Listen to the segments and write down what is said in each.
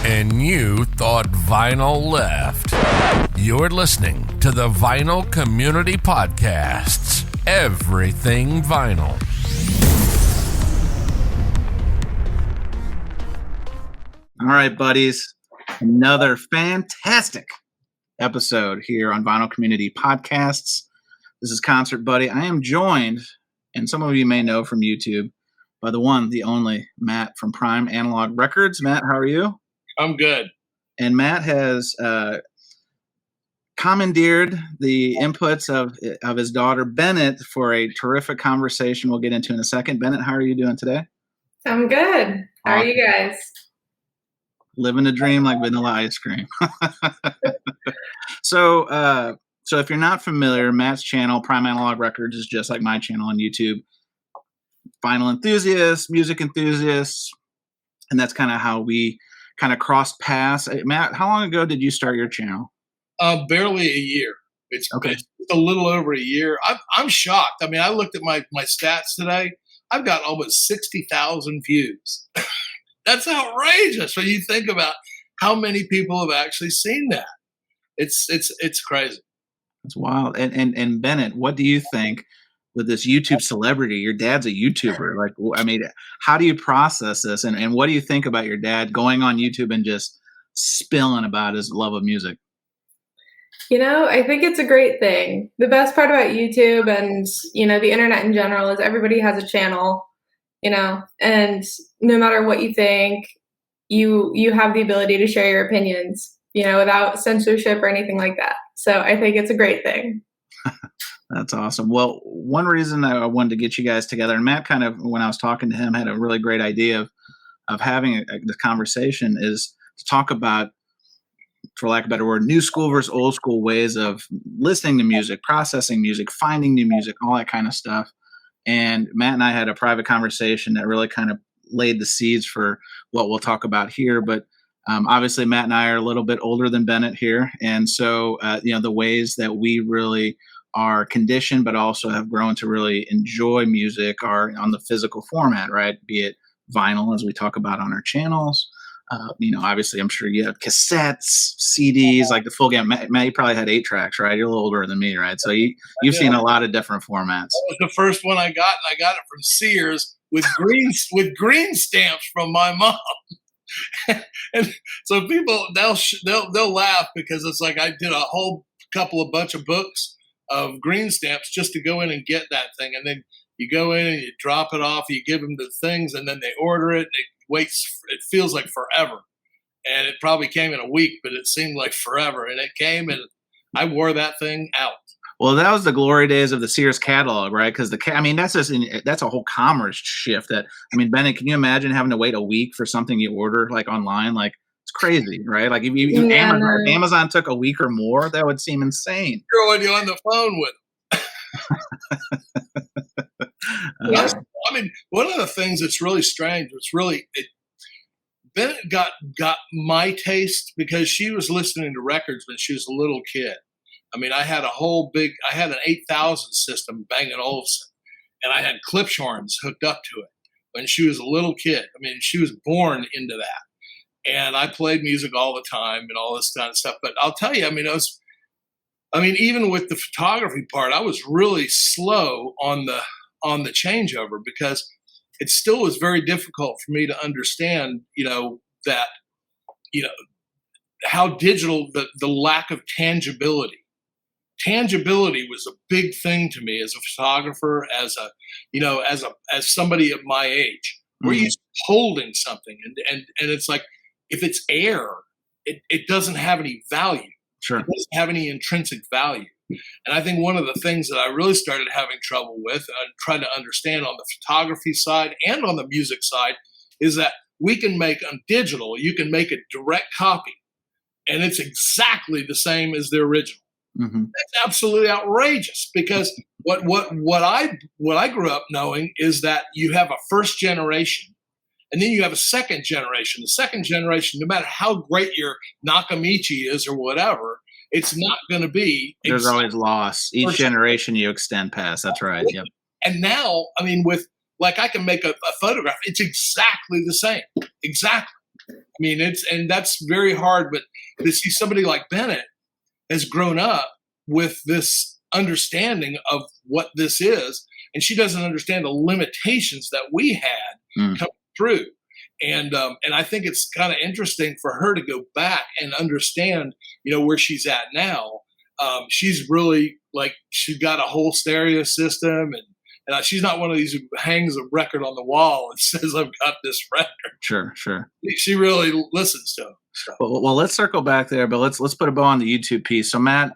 and you thought vinyl left. You're listening to the Vinyl Community Podcasts. Everything vinyl. All right, buddies. Another fantastic episode here on Vinyl Community Podcasts. This is Concert Buddy. I am joined, and some of you may know from YouTube, by the one, the only, Matt from Prime Analog Records. Matt, how are you? I'm good. And Matt has commandeered the inputs of his daughter, Bennett, for a terrific conversation we'll get into in a second. Bennett, how are you doing today? I'm good. How are you guys? Living the dream like vanilla ice cream. So if you're not familiar, Matt's channel, Prime Analog Records, is just like my channel on YouTube. Vinyl enthusiasts, music enthusiasts, and that's kind of how we kind of crossed paths. Matt, how long ago did you start your channel? Barely a year. It's okay. It's a little over a year. I'm shocked. I mean, I looked at my stats today. I've got almost 60,000 views. That's outrageous when you think about how many people have actually seen that. It's crazy. It's wild. And Bennett, what do you think with this YouTube celebrity? Your dad's a YouTuber. Like, I mean, how do you process this? And what do you think about your dad going on YouTube and just spilling about his love of music? You know, I think it's a great thing. The best part about YouTube and, the internet in general is everybody has a channel, and no matter what you think, you have the ability to share your opinions, without censorship or anything like that. So I think it's a great thing. That's awesome. Well, one reason I wanted to get you guys together, and Matt kind of, when I was talking to him, had a really great idea of having this conversation, is to talk about, for lack of a better word, new school versus old school ways of listening to music, processing music, finding new music, all that kind of stuff. And Matt and I had a private conversation that really kind of laid the seeds for what we'll talk about here. But obviously, Matt and I are a little bit older than Bennett here. And so, the ways that we really are conditioned, but also have grown to really enjoy music are on the physical format, right? Be it vinyl, as we talk about on our channels. Obviously, I'm sure you have cassettes, CDs, like the full game. Matt, you probably had 8 tracks, right? You're a little older than me, right? So you've seen a lot of different formats. That was the first one I got, and I got it from Sears with green stamps from my mom. And so people they'll laugh because it's like I did a whole bunch of books of green stamps just to go in and get that thing, and then you go in and you drop it off, you give them the things, and then they order it. It feels like forever, and it probably came in a week, but it seemed like forever. And it came, and I wore that thing out. Well, that was the glory days of the Sears catalog, right? Because that's a whole commerce shift. Bennett, can you imagine having to wait a week for something you order like online? Like, it's crazy, right? Like if Amazon took a week or more, that would seem insane. Throwing you on the phone with. One of the things that's really strange, Bennett got my taste because she was listening to records when she was a little kid. I had an 8,000 system, Bang & Olufsen, and I had Klipschorns hooked up to it when she was a little kid. She was born into that. And I played music all the time and all this kind of stuff. But I'll tell you, even with the photography part, I was really slow on the changeover because it still was very difficult for me to understand, how digital, the lack of tangibility. Tangibility was a big thing to me as a photographer, as somebody of my age. We're used to holding something, and it's like, if it's air, it doesn't have any value. Sure. It doesn't have any intrinsic value. And I think one of the things that I really started having trouble with and trying to understand on the photography side and on the music side is that we can make on digital, you can make a direct copy, and it's exactly the same as the original. Mm-hmm. That's absolutely outrageous because what I grew up knowing is that you have a first generation and then you have a second generation. The second generation, no matter how great your Nakamichi is or whatever, it's not going to be. There's always loss. Each generation you extend past. That's right. Yep. And now, with I can make a photograph. It's exactly the same. Exactly. I mean, and that's very hard, but to see somebody like Bennett has grown up with this understanding of what this is, and she doesn't understand the limitations that we had come through. And I think it's kind of interesting for her to go back and understand, where she's at now. She's really she's got a whole stereo system, and she's not one of these who hangs a record on the wall and says, "I've got this record." Sure. She really listens to them. So. Well, let's circle back there, but let's put a bow on the YouTube piece. So, Matt,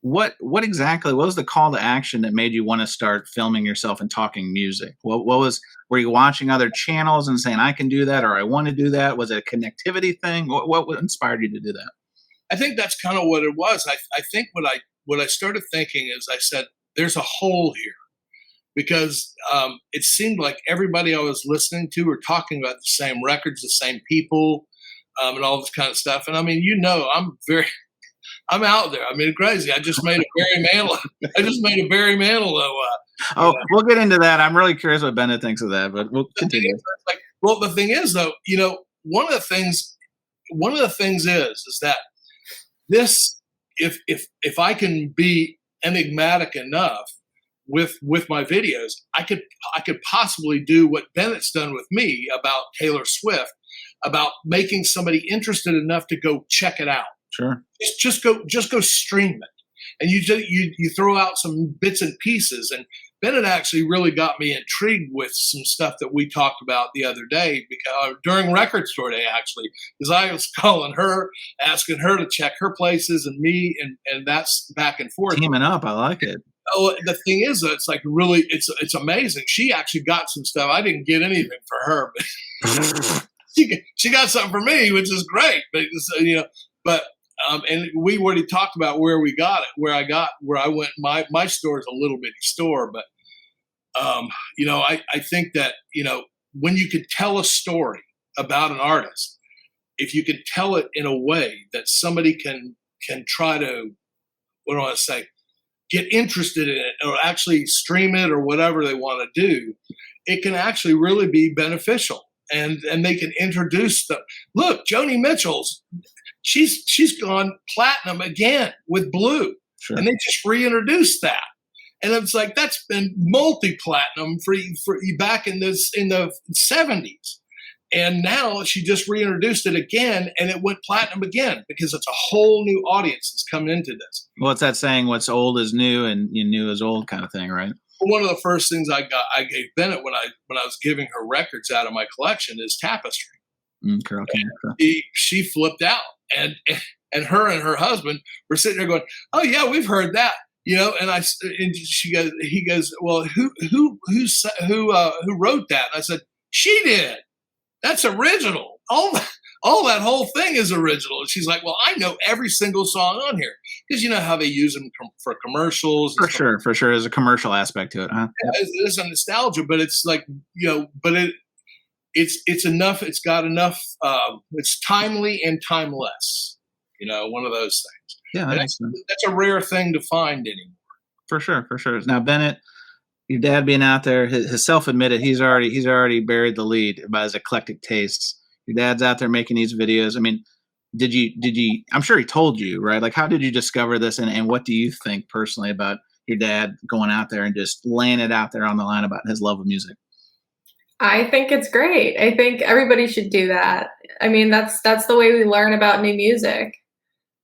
what was the call to action that made you want to start filming yourself and talking music? Were you watching other channels and saying, I can do that, or I want to do that? Was it a connectivity thing? What inspired you to do that? I think that's kind of what it was. I think what I started thinking is I said, there's a hole here, because it seemed like everybody I was listening to were talking about the same records, the same people, and all this kind of stuff. And I mean, I'm out there. I mean, crazy. I just made a Barry Manilow. We'll get into that. I'm really curious what Bennett thinks of that, but we'll continue. The thing is, though, one of the things is that this, if I can be enigmatic enough with my videos, I could possibly do what Bennett's done with me about Taylor Swift, about making somebody interested enough to go check it out. Sure. Just go stream it, and you throw out some bits and pieces. And Bennett actually really got me intrigued with some stuff that we talked about the other day, because during Record Store Day, actually, because I was calling her, asking her to check her places, and me, and that's back and forth. Teaming up, I like it. Oh, the thing is, it's like really, it's amazing. She actually got some stuff. I didn't get anything for her, but she got something for me, which is great. But and we already talked about where we got it, where I went. My store is a little bitty store, but I think that when you could tell a story about an artist, if you could tell it in a way that somebody can try to, what do I say, get interested in it, or actually stream it, or whatever they want to do, it can actually really be beneficial. And they can introduce look, Joni Mitchell's, she's gone platinum again with Blue. Sure. And they just reintroduced that. And it's like, that's been multi-platinum for back in the 70s. And now she just reintroduced it again, and it went platinum again, because it's a whole new audience that's coming into this. Well, it's that saying, what's old is new and new is old kind of thing, right? One of the first things I gave Bennett when I was giving her records out of my collection is Tapestry. Okay. She flipped out, and her and her husband were sitting there going, "Oh yeah, we've heard that." He goes, "Well, who wrote that?" And I said, "She did. That's original. All that whole thing is original." And she's like, "Well, I know every single song on here," because you know how they use them for commercials. For sure. There's a commercial aspect to it, huh? Yeah, it's a nostalgia, but it's like, it's enough. It's got enough. It's timely and timeless. One of those things. Yeah, that's a rare thing to find anymore. For sure. Now, Bennett, your dad being out there, his self-admitted, he's already buried the lead about his eclectic tastes. Your dad's out there making these videos. I mean, did you, I'm sure he told you, right? Like, how did you discover this? And what do you think personally about your dad going out there and just laying it out there on the line about his love of music? I think it's great. I think everybody should do that. I mean, that's the way we learn about new music.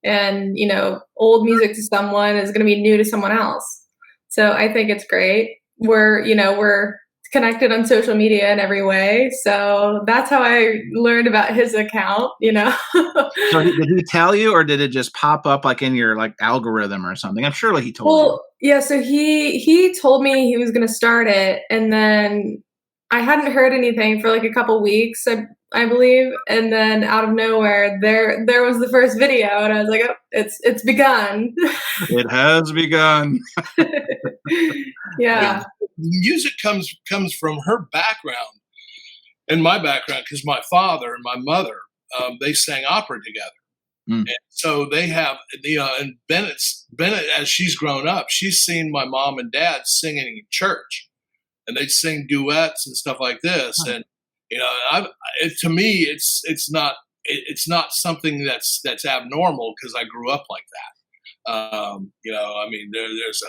And, old music to someone is going to be new to someone else. So I think it's great. We're connected on social media in every way. So that's how I learned about his account, So did he tell you, or did it just pop up like in your algorithm or something? I'm sure he told you. Yeah. So he told me he was going to start it, and then I hadn't heard anything for a couple weeks, I believe. And then out of nowhere, there was the first video, and I was like, oh, it's begun. It has begun. Yeah. Music comes from her background and my background, because my father and my mother, they sang opera together. And so they have, and Bennett, as she's grown up, she's seen my mom and dad singing in church, and they'd sing duets and stuff like this. And, to me, it's not it's not something that's abnormal because I grew up like that. I mean, there's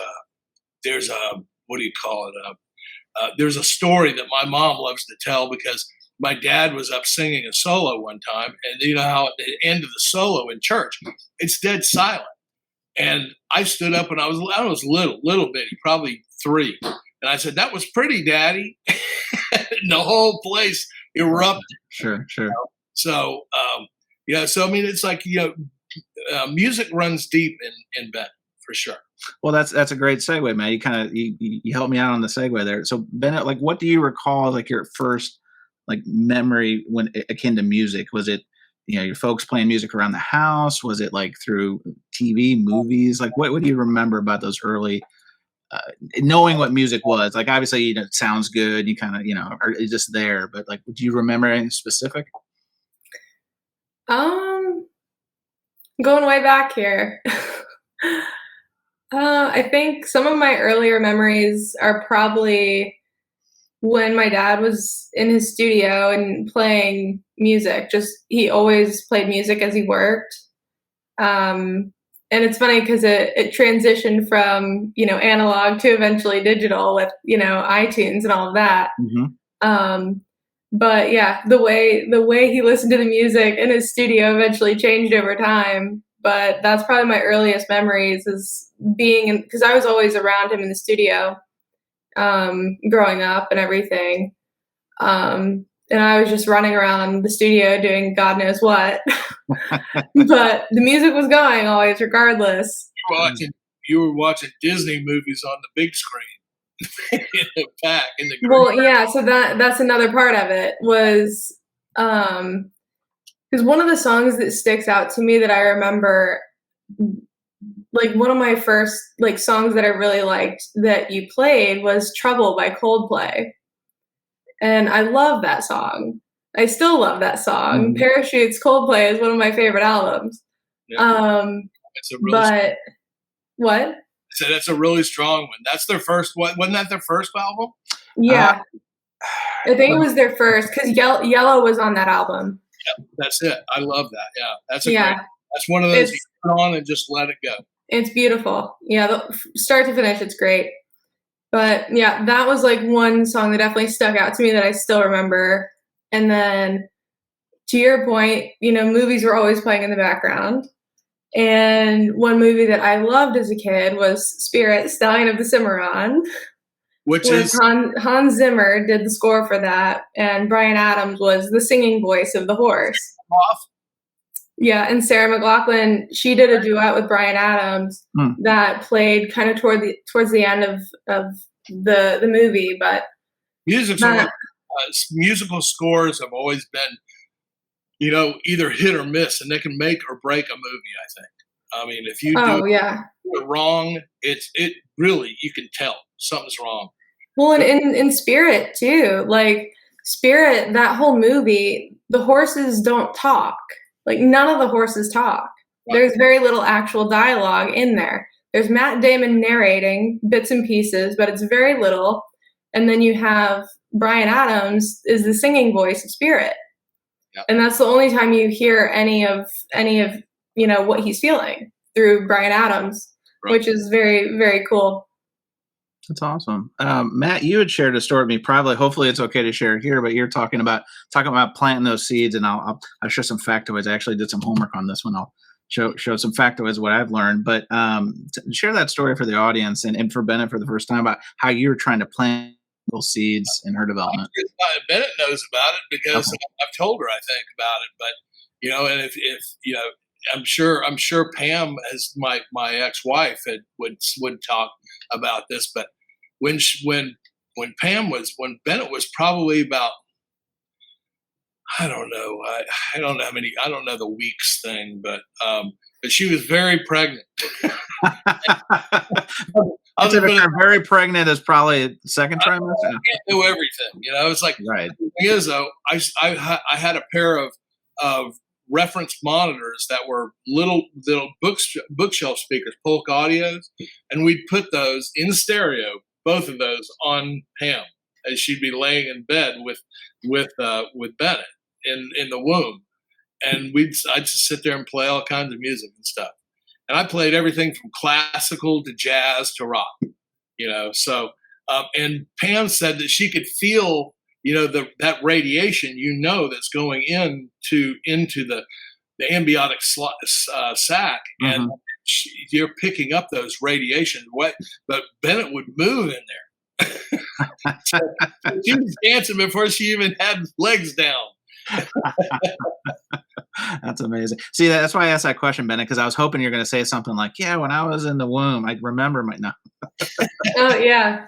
a what do you call it? There's a story that my mom loves to tell because my dad was up singing a solo one time, and you know how at the end of the solo in church, it's dead silent. And I stood up and I was little bitty, probably 3. And I said, "That was pretty, Daddy." And the whole place erupted. Sure. So, so I mean, it's like, music runs deep in Ben, for sure. Well, that's a great segue, man. You kind of you helped me out on the segue there. So, Bennett, like, what do you recall like your first like memory when akin to music? Was it your folks playing music around the house? Was it like through TV, movies? Like, what do you remember about those early? Knowing what music was, like, obviously, it sounds good. You kind of, are just there. But like, do you remember anything specific? Going way back here. I think some of my earlier memories are probably when my dad was in his studio and playing music. He always played music as he worked. And it's funny because it transitioned from, analog to eventually digital with, iTunes and all of that. Mm-hmm. But yeah, the way he listened to the music in his studio eventually changed over time. But that's probably my earliest memories is being in, because I was always around him in the studio, growing up and everything. And I was just running around the studio doing God knows what. But the music was going always, regardless. You were watching Disney movies on the big screen in the back. Well, yeah. So that's another part of it was, because one of the songs that sticks out to me that I remember, like one of my first like songs that I really liked that you played was "Trouble" by Coldplay, and I love that song. I still love that song. Mm-hmm. Parachutes, Coldplay is one of my favorite albums. Yeah. But what? So that's a really strong one. That's their first. Wasn't that their first album? Yeah, I think it was their first because Yellow was on that album. Yeah, that's it. I love that. Yeah, that's one of those you put on and just let it go. It's beautiful. Yeah, start to finish, it's great. But yeah, that was like one song that definitely stuck out to me that I still remember. And then to your point, movies were always playing in the background. And one movie that I loved as a kid was Spirit, Stallion of the Cimarron. Which is Hans Zimmer did the score for that, and Bryan Adams was the singing voice of the horse. Yeah, and Sarah McLachlan, she did a duet with Bryan Adams that played kind of towards the end of the movie. But musical scores have always been, either hit or miss, and they can make or break a movie, I think. I mean, if you do it wrong, it really, you can tell something's wrong. Well, and in Spirit too, like Spirit, that whole movie, the horses don't talk. Like none of the horses talk. Right. There's very little actual dialogue in there. There's Matt Damon narrating bits and pieces, but it's very little. And then you have Bryan Adams is the singing voice of Spirit. Yep. And that's the only time you hear any of what he's feeling through Bryan Adams, right. Which is very, very cool. That's awesome. Matt, you had shared a story with me privately. Hopefully it's okay to share here, but you're talking about planting those seeds, and I'll share some factoids. I actually did some homework on this one. I'll show some factoids, what I've learned, but share that story for the audience and for Bennett for the first time about how you're trying to plant those seeds in her development. Bennett knows about it because I've told her, I think, about it, but and if I'm sure Pam, as my ex-wife, would talk about this. But when Bennett was probably about, I don't know the weeks thing, but she was very pregnant. Very pregnant is probably second trimester. I can't do everything, It's like right. The thing is, though, I had a pair of reference monitors that were little bookshelf speakers, Polk Audios, and we'd put those in stereo, both of those, on Pam as she'd be laying in bed with Bennett in the womb, and I'd just sit there and play all kinds of music and stuff. And I played everything from classical to jazz to rock, So, and Pam said that she could feel, that radiation, that's going into the ambiotic sac, and you're picking up those radiations. But Bennett would move in there. So she was dancing before she even had legs down. That's amazing. See, that's why I asked that question, Bennett, because I was hoping you're going to say something like, "Yeah, when I was in the womb, I remember my." No. Oh yeah,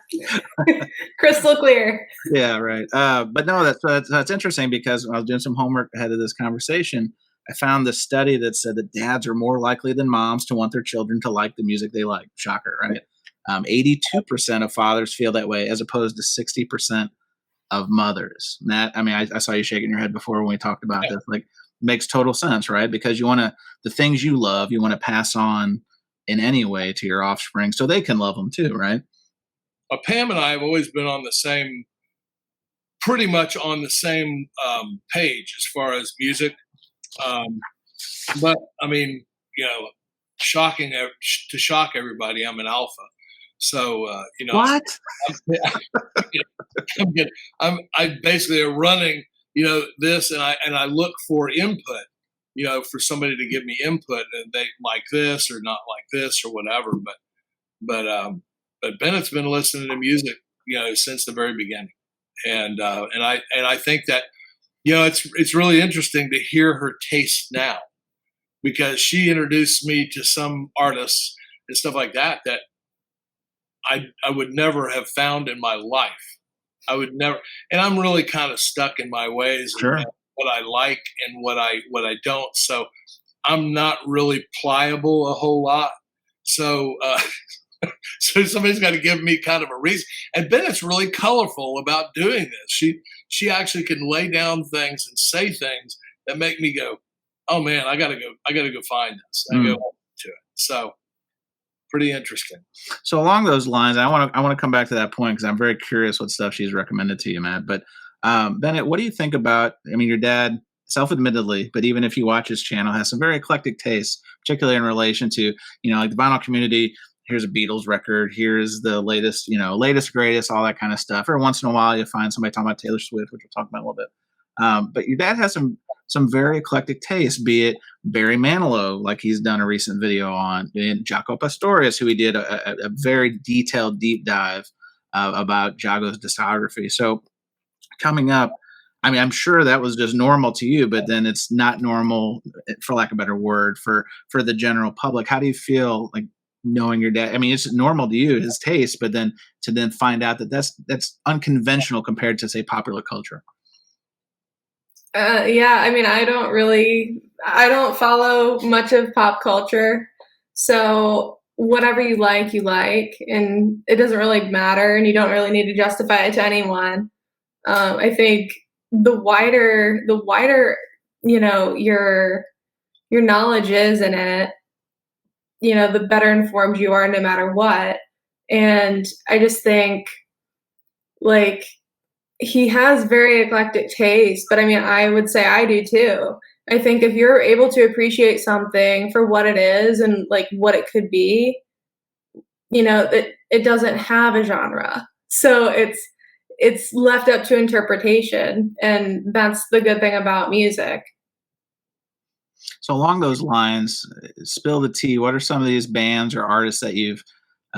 crystal clear. Yeah, right. But no, that's interesting, because when I was doing some homework ahead of this conversation, I found this study that said that dads are more likely than moms to want their children to like the music they like. Shocker, right? 82% of fathers feel that way, as opposed to 60% of mothers. Matt, I mean, I saw you shaking your head before when we talked about this. Like, makes total sense, right? Because the things you love, you want to pass on in any way to your offspring so they can love them too, right? Pam and I have always been pretty much on the same page as far as music. But I mean, to shock everybody, I'm an alpha. So, What? I basically are running, this, and I look for input, for somebody to give me input, and they like this or not like this or whatever. But Bennett's been listening to music, since the very beginning, and I think that, it's really interesting to hear her taste now, because she introduced me to some artists and stuff like that I would never have found in my life. I would never, and I'm really kind of stuck in my ways. Sure. And what I like and what I don't. So I'm not really pliable a whole lot. So, so somebody's got to give me kind of a reason. And Bennett's really colorful about doing this. She actually can lay down things and say things that make me go, "Oh man, I gotta go find this." I go to it. So pretty interesting. So along those lines, I want to come back to that point, because I'm very curious what stuff she's recommended to you, Matt. But Bennett, what do you think about? I mean, your dad, self-admittedly, but even if you watch his channel, has some very eclectic tastes, particularly in relation to like the vinyl community. Here's a Beatles record. Here's the latest, latest greatest, all that kind of stuff. Every once in a while, you find somebody talking about Taylor Swift, which we'll talk about in a little bit. But your dad has some very eclectic tastes, be it Barry Manilow, like he's done a recent video on, and Jaco Pastorius, who he did a very detailed deep dive about Jago's discography. So coming up, I mean, I'm sure that was just normal to you, but then it's not normal, for lack of a better word, for the general public. How do you feel like knowing your dad? I mean, it's normal to you, his taste, but then to find out that that's unconventional compared to, say, popular culture. Yeah, I mean, I don't follow much of pop culture. So whatever you like, and it doesn't really matter, and you don't really need to justify it to anyone. I think the wider, your knowledge is in it, the better informed you are, no matter what. And I just think, like, he has very eclectic taste, but I mean, I would say I do too. I think if you're able to appreciate something for what it is and like what it could be, it doesn't have a genre. So it's left up to interpretation, and that's the good thing about music. So along those lines, spill the tea. What are some of these bands or artists that you've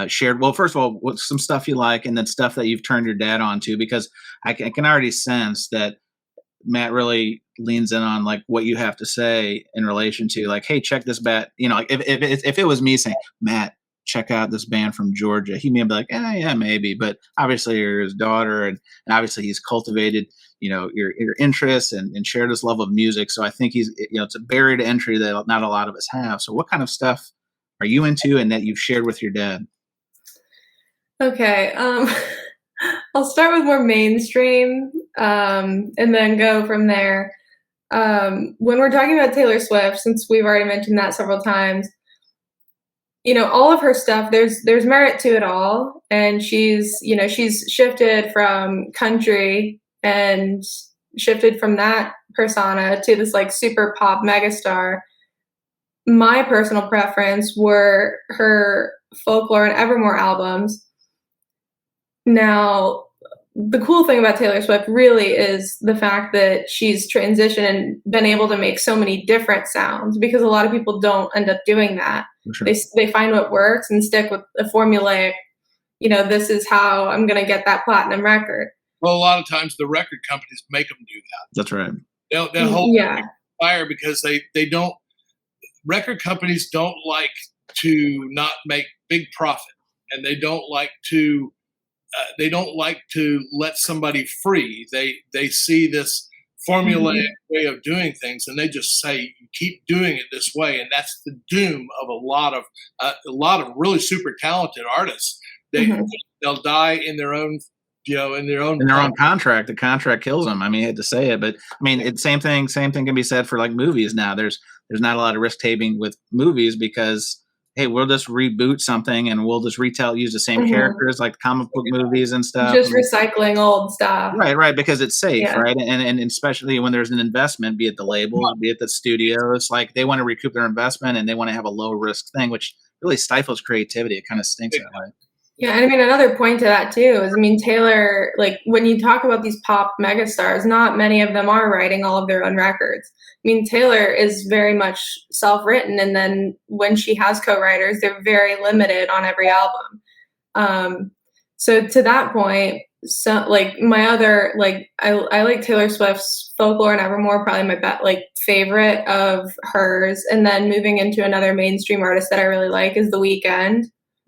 shared? Well, first of all, what's some stuff you like, and then stuff that you've turned your dad on to? Because I can already sense that Matt really leans in on like what you have to say in relation to like, hey, check this band. Like if it was me saying, Matt, check out this band from Georgia, he may be like, yeah, maybe. But obviously you're his daughter, and obviously he's cultivated, your interests and shared this love of music. So I think he's, it's a barrier to entry that not a lot of us have. So what kind of stuff are you into and that you've shared with your dad? Okay. I'll start with more mainstream, and then go from there. When we're talking about Taylor Swift, since we've already mentioned that several times, all of her stuff, there's merit to it all. And she's shifted from country and shifted from that persona to this like super pop megastar. My personal preference were her Folklore and Evermore albums. Now, the cool thing about Taylor Swift really is the fact that she's transitioned and been able to make so many different sounds, because a lot of people don't end up doing that. Sure. They find what works and stick with a formulaic, this is how I'm going to get that platinum record. Well, a lot of times the record companies make them do that. That's right. They'll hold fire because they don't. Record companies don't like to not make big profit, and they don't like to let somebody free. They see this formulaic way of doing things, and they just say, you keep doing it this way, and that's the doom of a lot of really super talented artists. They'll die in their own contract. The contract kills them. I mean, I hate to say it, but I mean, it's same thing can be said for like movies now. There's not a lot of risk taking with movies because, hey, we'll just reboot something and we'll just use the same characters like comic book movies and stuff. Just recycling old stuff. Right, because it's safe, right? And especially when there's an investment, be it the label, be it the studio, it's like they want to recoup their investment and they want to have a low risk thing, which really stifles creativity. It kind of stinks that way. Yeah, and I mean, another point to that too is, I mean, Taylor, like when you talk about these pop megastars, not many of them are writing all of their own records. I mean, Taylor is very much self-written, and then when she has co-writers, they're very limited on every album. So to that point, so like my other, like I like Taylor Swift's Folklore and Evermore, probably my favorite of hers, and then moving into another mainstream artist that I really like is The Weeknd.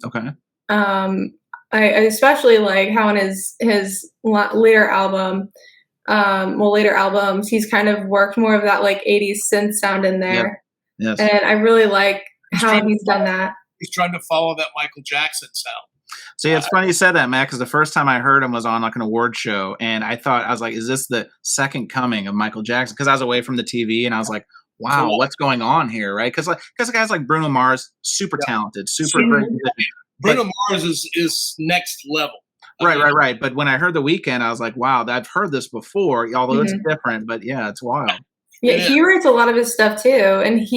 Okay. I especially like how in his later albums, he's kind of worked more of that like 80s synth sound in there. Yep. Yes. And I really like how he's done that. He's trying to follow that Michael Jackson sound. See, it's funny you said that, Matt, because the first time I heard him was on like an award show, and I was like, is this the second coming of Michael Jackson? Because I was away from the TV, and I was like, wow, what's going on here, right? Because guys like Bruno Mars, super talented, super great. Bruno Mars is next level. Right. But when I heard The Weeknd, I was like, wow, I've heard this before, although it's different. But yeah, it's wild. Yeah, he writes a lot of his stuff too. And it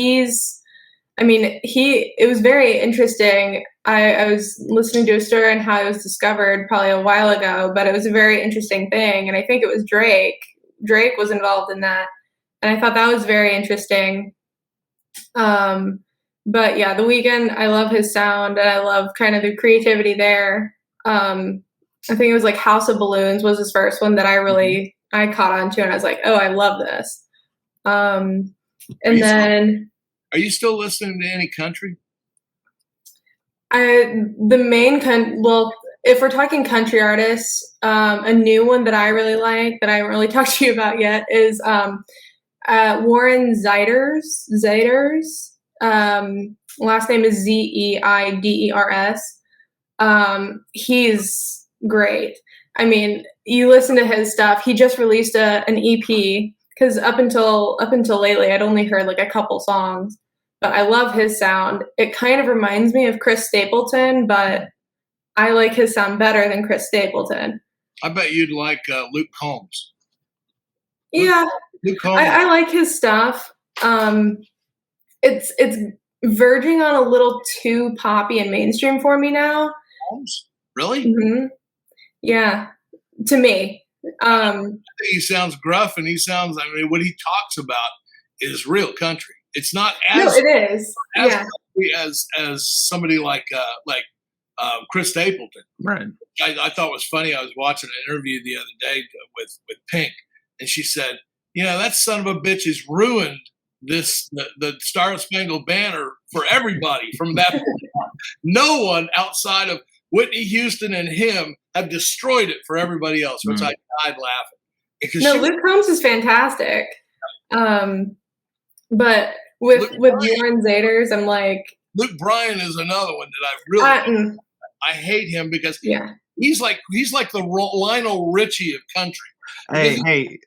was very interesting. I was listening to a story on how it was discovered probably a while ago, but it was a very interesting thing. And I think it was Drake. Drake was involved in that. And I thought that was very interesting. But yeah, The Weeknd, I love his sound, and I love kind of the creativity there. I think it was like House of Balloons was his first one that I caught on to, and I was like, oh, I love this. Are you still listening to any country? If we're talking country artists, a new one that I really like that I haven't really talked to you about yet is Warren Zeiders. Last name is Zeiders. He's great. I mean, you listen to his stuff. He just released an EP, because up until lately, I'd only heard like a couple songs, but I love his sound. It kind of reminds me of Chris Stapleton, but I like his sound better than Chris Stapleton. I bet you'd like Luke Combs. Yeah, Luke Combs. I like his stuff. It's verging on a little too poppy and mainstream for me now. Really? Mm-hmm. Yeah, to me. I think he sounds gruff, and what he talks about is real country. It's not as it is. as somebody like Chris Stapleton. Right. I thought it was funny. I was watching an interview the other day with Pink, and she said, that son of a bitch has ruined the Star Spangled Banner for everybody from that point on. No one outside of Whitney Houston and him have destroyed it for everybody else, which I died laughing. Luke Combs is fantastic. But with Warren Zeiders, I'm like, Luke Bryan is another one that I really I hate him because he's like the Lionel Richie of country. Hey,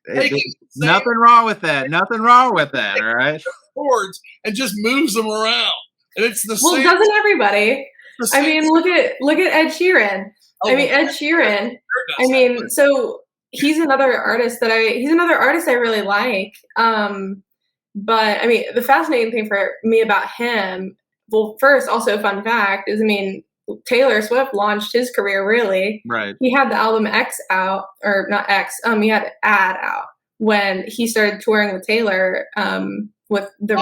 nothing wrong with that. Nothing wrong with that. All right. Chords and just moves them around, and it's the same. Well, doesn't everybody? I mean, look at Ed Sheeran. Ed Sheeran. I mean, so he's another artist I really like. But I mean, the fascinating thing for me about him, well, first, also fun fact is, I mean, Taylor Swift launched his career really. Right. He had the album X out, or not X, he had Ad out when he started touring with Taylor, with the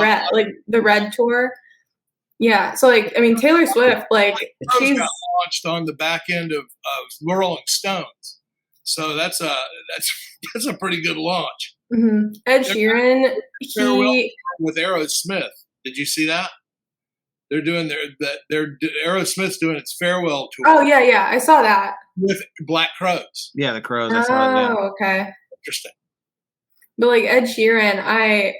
Red tour. Yeah. So like, I mean, Taylor Swift, like she's got launched on the back end of Rolling Stones. So that's a pretty good launch. Mm-hmm. Ed Sheeran, with Aerosmith. Did you see that? They're doing their Aerosmith's doing its farewell tour. Oh yeah, I saw that with Black Crowes. Yeah, the Crows. I saw it, yeah. Okay. Interesting. But like Ed Sheeran, I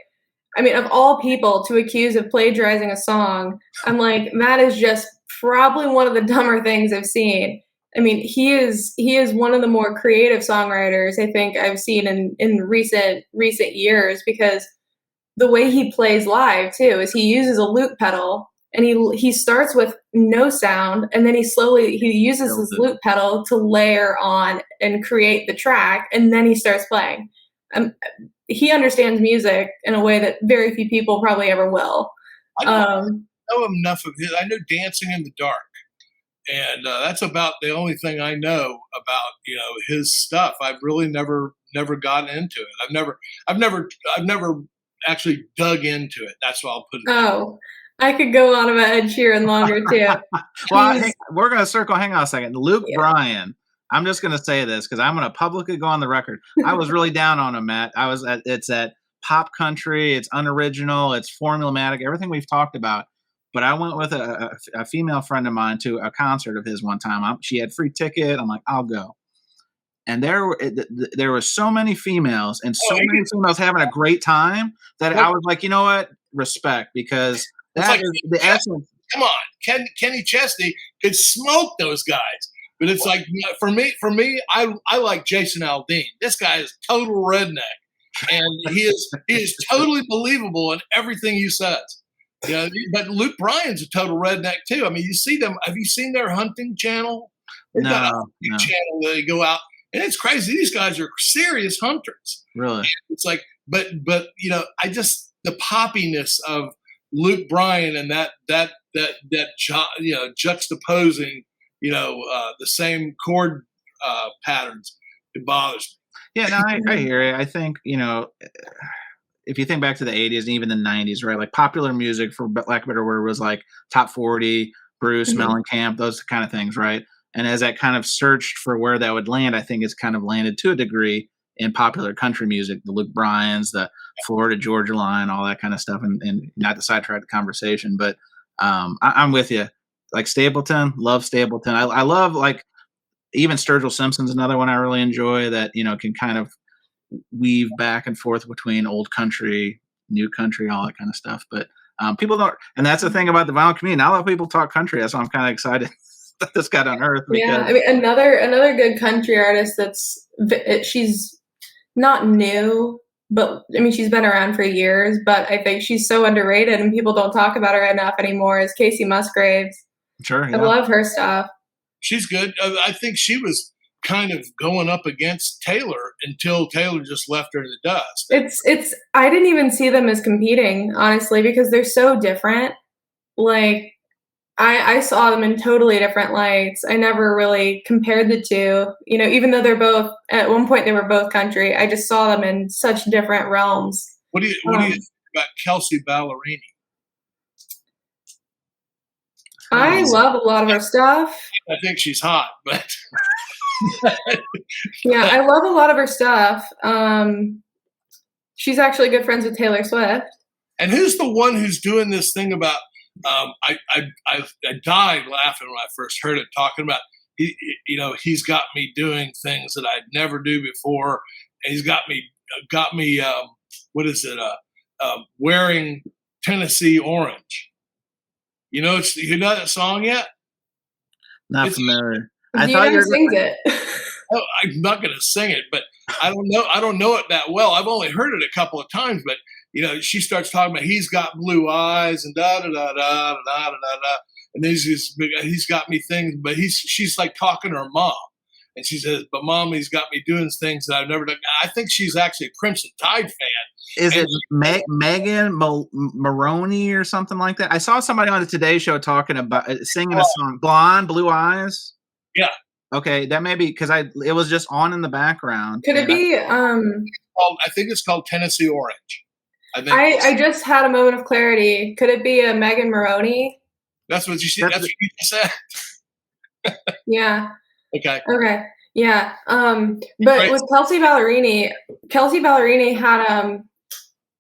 mean, of all people to accuse of plagiarizing a song, I'm like, that is just probably one of the dumber things I've seen. I mean, he is one of the more creative songwriters I think I've seen in recent years, because the way he plays live too is he uses a loop pedal, and he starts with no sound, and then he uses his loop pedal to layer on and create the track, and then he starts playing. He understands music in a way that very few people probably ever will. I don't know enough of his. I know Dancing in the Dark. And that's about the only thing I know about, his stuff. I've really never gotten into it. I've never actually dug into it. That's what I'll put it. Oh, I could go on about Ed Sheeran longer too. Well, we're going to circle. Hang on a second. Luke Bryan. I'm just going to say this because I'm going to publicly go on the record. I was really down on him, Matt. It's at pop country. It's unoriginal. It's formulaic. Everything we've talked about. But I went with a female friend of mine to a concert of his one time. She had free ticket. I'm like, I'll go. And there were so many females and so many females having a great time that I was like, you know what? Respect, because that is the essence. Come on, Kenny Chesney could smoke those guys. But it's like, for me, I like Jason Aldean. This guy is total redneck, and he is totally believable in everything he says. Yeah, but Luke Bryan's a total redneck too. I mean, you see them. Have you seen their hunting channel? They've got a hunting channel where they go out, and it's crazy. These guys are serious hunters. Really? And it's like, but I just, the poppiness of Luke Bryan and that juxtaposing, the same chord patterns, it bothers me. Yeah, no, I hear it. I think, if you think back to the 80s and even the 90s, right, like popular music, for lack of a better word, was like top 40, Bruce, Mellencamp, those kind of things, right? And as that kind of searched for where that would land, I think it's kind of landed to a degree in popular country music, the Luke Bryans, the Florida Georgia Line, all that kind of stuff, and not to sidetrack the conversation, but I'm with you. Like Stapleton, love Stapleton. I love, like, even Sturgill Simpson's another one I really enjoy that, can kind of weave back and forth between old country, new country, all that kind of stuff. But people don't, and that's the thing about the vinyl community. Not a lot of people talk country. That's why I'm kind of excited that this got unearthed. Yeah, I mean, another good country artist she's not new, but I mean, she's been around for years, but I think she's so underrated and people don't talk about her enough anymore, is Casey Musgraves. Sure, yeah. I love her stuff. She's good. I think she was kind of going up against Taylor until Taylor just left her in the dust. I didn't even see them as competing, honestly, because they're so different. Like, I saw them in totally different lights. I never really compared the two, even though they're both, at one point they were both country. I just saw them in such different realms. What do you think about Kelsey Ballerini? I love a lot of her stuff. I think she's hot, but yeah, I love a lot of her stuff. She's actually good friends with Taylor Swift. And who's the one who's doing this thing about? I died laughing when I first heard it, talking about he's got me doing things that I'd never do before, and he's got me what is it? Wearing Tennessee Orange. You know that song yet? Not familiar. I thought you sings it. I'm not going to sing it, but I don't know it that well. I've only heard it a couple of times, but she starts talking about he's got blue eyes and da da da da da da da da, and he's got me things, but she's like talking to her mom, And she says, but Mommy's got me doing things that I've never done. I think she's actually a Crimson Tide fan. Is it Megan Maroney or something like that? I saw somebody on the Today Show talking about singing a song, Blonde, Blue Eyes. Yeah. Okay, that may be because it was just on in the background. Could it be? I think it's called Tennessee Orange. I just had a moment of clarity. Could it be a Megan Maroney? That's what you said. That's what you said. Yeah. Okay. Yeah. But with Kelsea Ballerini had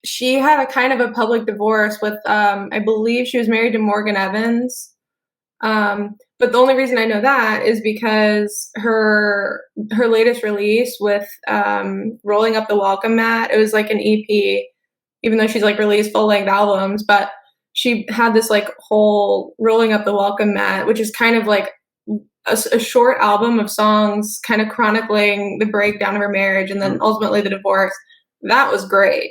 she had a kind of a public divorce with I believe she was married to Morgan Evans. But the only reason I know that is because her latest release with Rolling Up the Welcome Mat, it was like an EP, even though she's like released full-length albums, but she had this like whole Rolling Up the Welcome Mat, which is kind of like a short album of songs kind of chronicling the breakdown of her marriage and then ultimately the divorce. That was great.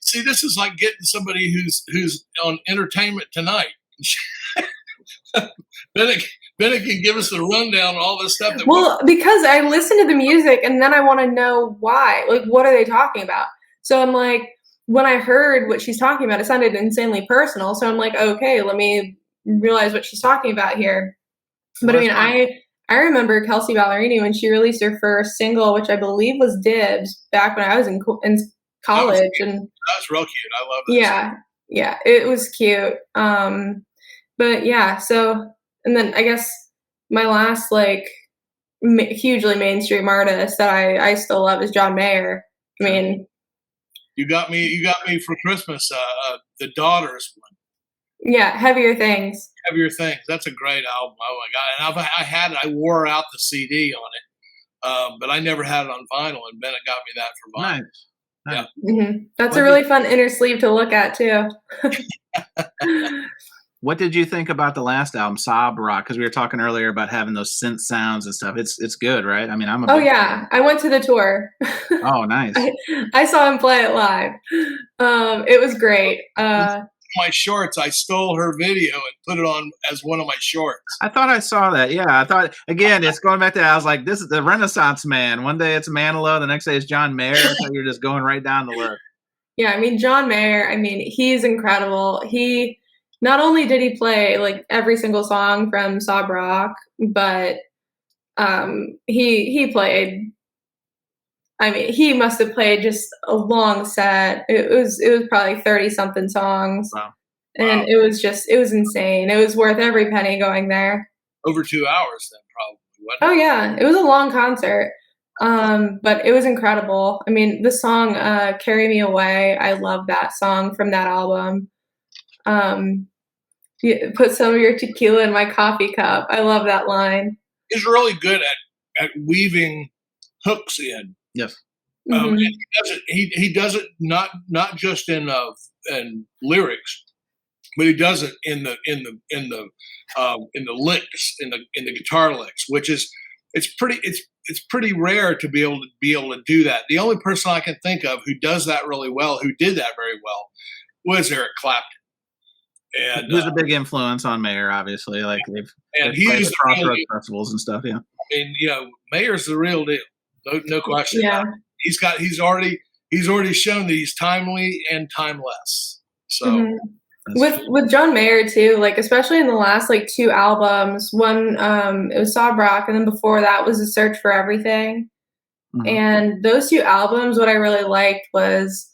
See, this is like getting somebody who's on Entertainment Tonight. Bennett can give us the rundown on all this stuff. Because I listen to the music and then I want to know why. Like, what are they talking about? So I'm like, when I heard what she's talking about, it sounded insanely personal. So I'm like, okay, let me realize what she's talking about here. But I mean, I remember Kelsea Ballerini when she released her first single, which I believe was Dibs, back when I was in college. That was real cute. I love that. Yeah, it was cute. But yeah, so, and then I guess my last like hugely mainstream artist that I still love is John Mayer. I mean, you got me for Christmas, the Daughters one. Yeah, Heavier Things. Heavier Things. That's a great album. Oh my God! And I wore out the CD on it, but I never had it on vinyl. And Bennett got me that for vinyl. Nice. Yeah, mm-hmm. That's a really fun inner sleeve to look at too. What did you think about the last album, Sob Rock? Because we were talking earlier about having those synth sounds and stuff. It's good, right? I mean, I'm a big fan. I went to the tour. Oh, nice. I saw him play it live. It was great. My shorts, I stole her video and put it on as one of my shorts. I thought I saw that. Yeah, I thought, again, it's going back to, I was like, this is the Renaissance man. One day it's Manilow, the next day it's John Mayer. So you're just going right down the list. Yeah, I mean, John Mayer, he's incredible. Not only did he play like every single song from Sob Rock, but he played. He must have played just a long set. It was probably 30 something songs. Wow. And it was insane. It was worth every penny going there. Over 2 hours then probably, wasn't it? Oh yeah, it was a long concert. But it was incredible. The song Carry Me Away, I love that song from that album. Put some of your tequila in my coffee cup. I love that line. He's really good at weaving hooks in. Yes. And he does it not just in lyrics, but he does it in the licks, in the guitar licks, which is it's pretty rare to be able to do that. The only person I can think of who does that really well, who did that very well, was Eric Clapton. And he was a big influence on Mayer, obviously. Like they've played at Crossroads festivals and stuff. Yeah. Mayer's the real deal. No question. Yeah. He's already shown that he's timely and timeless. So with John Mayer too, like especially in the last like 2 albums, one it was Sob Rock, and then before that was A Search for Everything. Mm-hmm. And those 2 albums, what I really liked was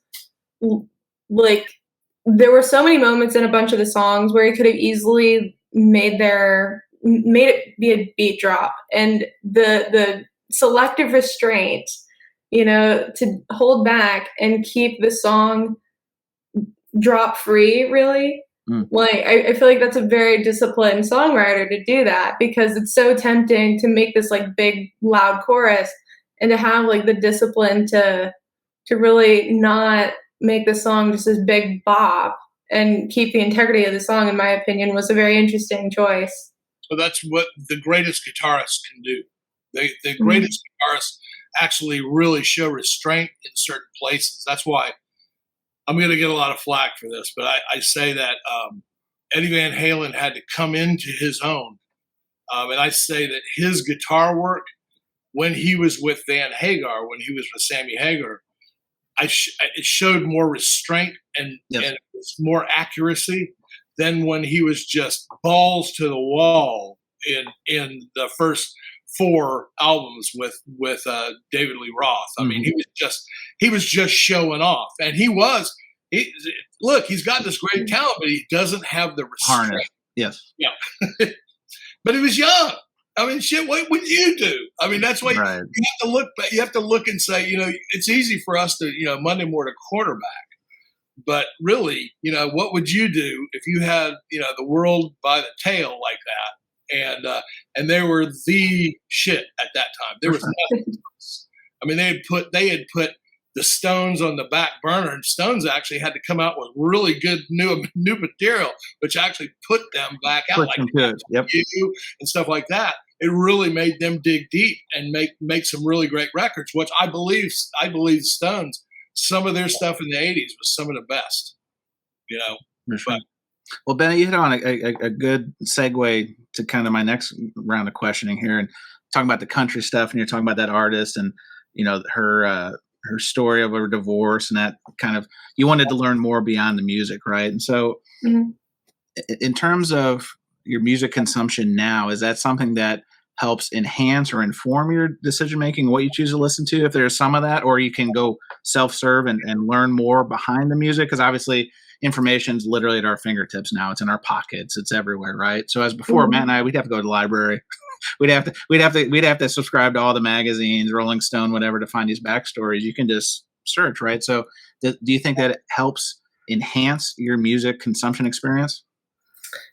like there were so many moments in a bunch of the songs where he could have easily made it be a beat drop, and the selective restraint, to hold back and keep the song drop free, really. Like I feel like that's a very disciplined songwriter to do that, because it's so tempting to make this like big loud chorus and to have like the discipline to really not make the song just this big bop and keep the integrity of the song, in my opinion, was a very interesting choice. So that's what the greatest guitarists can do. The greatest guitarists actually really show restraint in certain places. That's why I'm going to get a lot of flack for this, but I say that Eddie Van Halen had to come into his own And I say that his guitar work, when he was with Van Hagar, when he was with Sammy Hagar, it showed more restraint and more accuracy than when he was just balls to the wall in the first 4 albums with David Lee Roth. I mean, he was just showing off, and he's got this great talent, but he doesn't have the restraint. Harness. Yes. Yeah. But he was young. I mean, shit, what would you do? I mean, that's why you have to look and say, it's easy for us to, Monday morning quarterback. But really, what would you do if you had, the world by the tail like that? And they were the shit at that time. There was nothing else. I mean, they had put the Stones on the back burner, and Stones actually had to come out with really good new material, which actually put them back out, like You and stuff like that. It really made them dig deep and make some really great records, which I believe Stones, some of their stuff in the 80s was some of the best, But, well, Bennett, you hit on a good segue to kind of my next round of questioning here, and talking about the country stuff, and you're talking about that artist and, her story of her divorce, and that kind of, you wanted to learn more beyond the music, right? And so in terms of your music consumption now, is that something that helps enhance or inform your decision-making, what you choose to listen to, if there's some of that, or you can go self-serve and learn more behind the music? Because obviously information is literally at our fingertips now. It's in our pockets. It's everywhere, right? So as before, Matt and I, we'd have to go to the library. We'd have to subscribe to all the magazines, Rolling Stone, whatever, to find these backstories. You can just search, right? So do you think that it helps enhance your music consumption experience?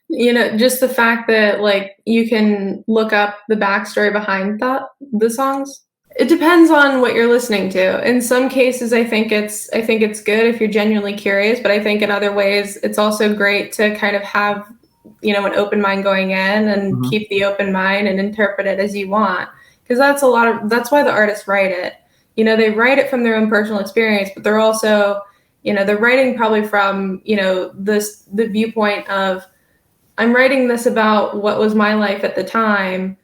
Just the fact that you can look up the backstory behind the songs. It depends on what you're listening to. In some cases, I think it's good if you're genuinely curious, but I think in other ways, it's also great to kind of have, an open mind going in and keep the open mind and interpret it as you want. Because that's why the artists write it. They write it from their own personal experience, but they're also, they're writing probably from, the viewpoint of, I'm writing this about what was my life at the time,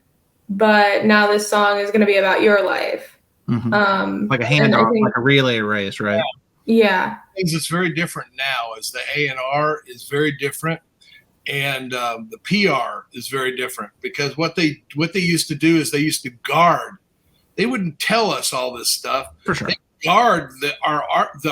but now this song is going to be about your life. Like a handoff, like a relay race, right? Yeah. It's very different now, as the A&R is very different, and the PR is very different, because what they used to do is they used to guard. They wouldn't tell us all this stuff. For sure. They guard the